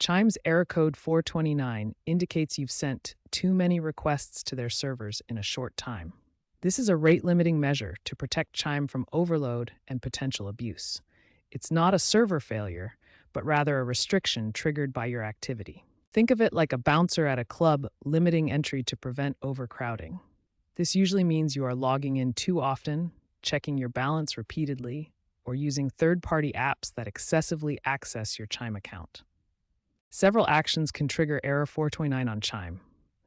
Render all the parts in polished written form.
Chime's error code 429 indicates you've sent too many requests to their servers in a short time. This is a rate-limiting measure to protect Chime from overload and potential abuse. It's not a server failure, but rather a restriction triggered by your activity. Think of it like a bouncer at a club limiting entry to prevent overcrowding. This usually means you are logging in too often, checking your balance repeatedly, or using third-party apps that excessively access your Chime account. Several actions can trigger Error 429 on Chime.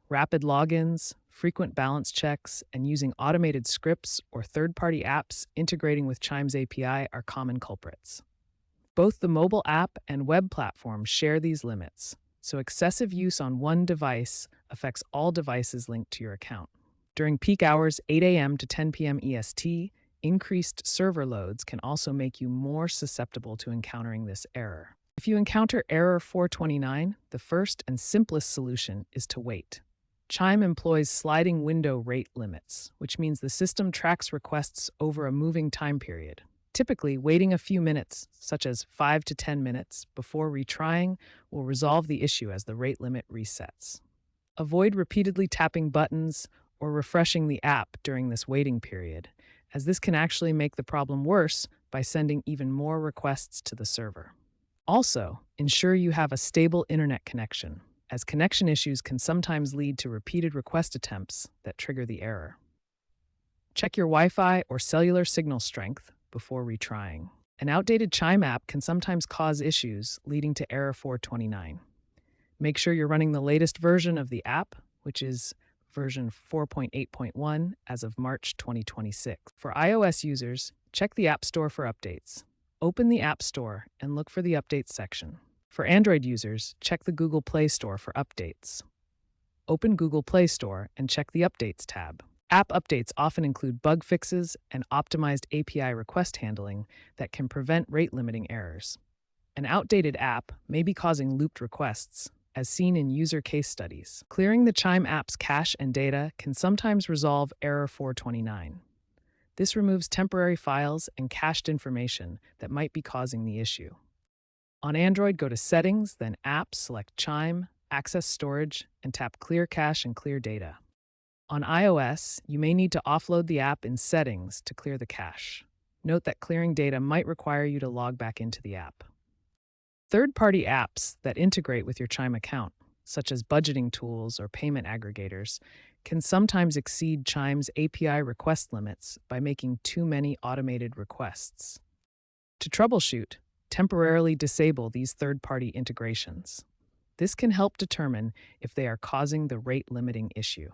Rapid logins, frequent balance checks, and using automated scripts or third-party apps integrating with Chime's API are common culprits. Both the mobile app and web platform share these limits, so excessive use on one device affects all devices linked to your account. During peak hours 8 a.m. to 10 p.m. EST, increased server loads can also make you more susceptible to encountering this error. If you encounter Error 429, the first and simplest solution is to wait. Chime employs sliding window rate limits, which means the system tracks requests over a moving time period. Typically, waiting a few minutes, such as 5 to 10 minutes, before retrying will resolve the issue as the rate limit resets. Avoid repeatedly tapping buttons or refreshing the app during this waiting period, as this can actually make the problem worse by sending even more requests to the server. Also, ensure you have a stable internet connection, as connection issues can sometimes lead to repeated request attempts that trigger the error. Check your Wi-Fi or cellular signal strength before retrying. An outdated Chime app can sometimes cause issues, leading to Error 429. Make sure you're running the latest version of the app, which is version 4.8.1 as of March 2026. For iOS users, check the App Store for updates. Open the App Store and look for the Updates section. For Android users, check the Google Play Store for updates. Open Google Play Store and check the Updates tab. App updates often include bug fixes and optimized API request handling that can prevent rate-limiting errors. An outdated app may be causing looped requests, as seen in user case studies. Clearing the Chime app's cache and data can sometimes resolve Error 429. This removes temporary files and cached information that might be causing the issue. On Android, go to Settings, then Apps, select Chime, Access Storage, and tap Clear Cache and Clear Data. On iOS, you may need to offload the app in Settings to clear the cache. Note that clearing data might require you to log back into the app. Third-party apps that integrate with your Chime account, such as budgeting tools or payment aggregators, can sometimes exceed Chime's API request limits by making too many automated requests. To troubleshoot, temporarily disable these third-party integrations. This can help determine if they are causing the rate-limiting issue.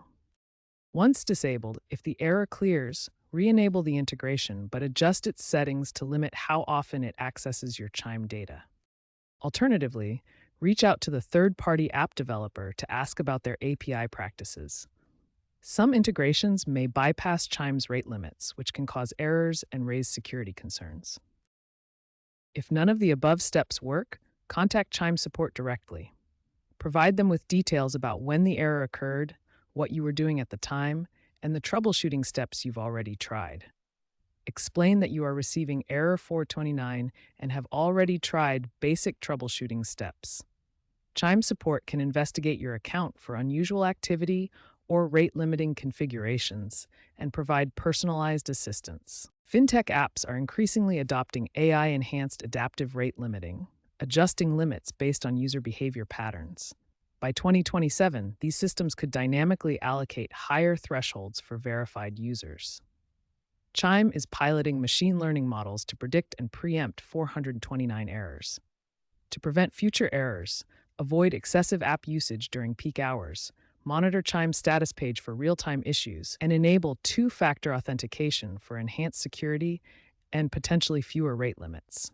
Once disabled, if the error clears, re-enable the integration but adjust its settings to limit how often it accesses your Chime data. Alternatively, reach out to the third-party app developer to ask about their API practices. Some integrations may bypass Chime's rate limits, which can cause errors and raise security concerns. If none of the above steps work, contact Chime support directly. Provide them with details about when the error occurred, what you were doing at the time, and the troubleshooting steps you've already tried. Explain that you are receiving Error 429 and have already tried basic troubleshooting steps. Chime support can investigate your account for unusual activity or rate-limiting configurations and provide personalized assistance. Fintech apps are increasingly adopting AI-enhanced adaptive rate limiting, adjusting limits based on user behavior patterns. By 2027, these systems could dynamically allocate higher thresholds for verified users. Chime is piloting machine learning models to predict and preempt 429 errors. To prevent future errors, avoid excessive app usage during peak hours, monitor Chime's status page for real-time issues, and enable two-factor authentication for enhanced security and potentially fewer rate limits.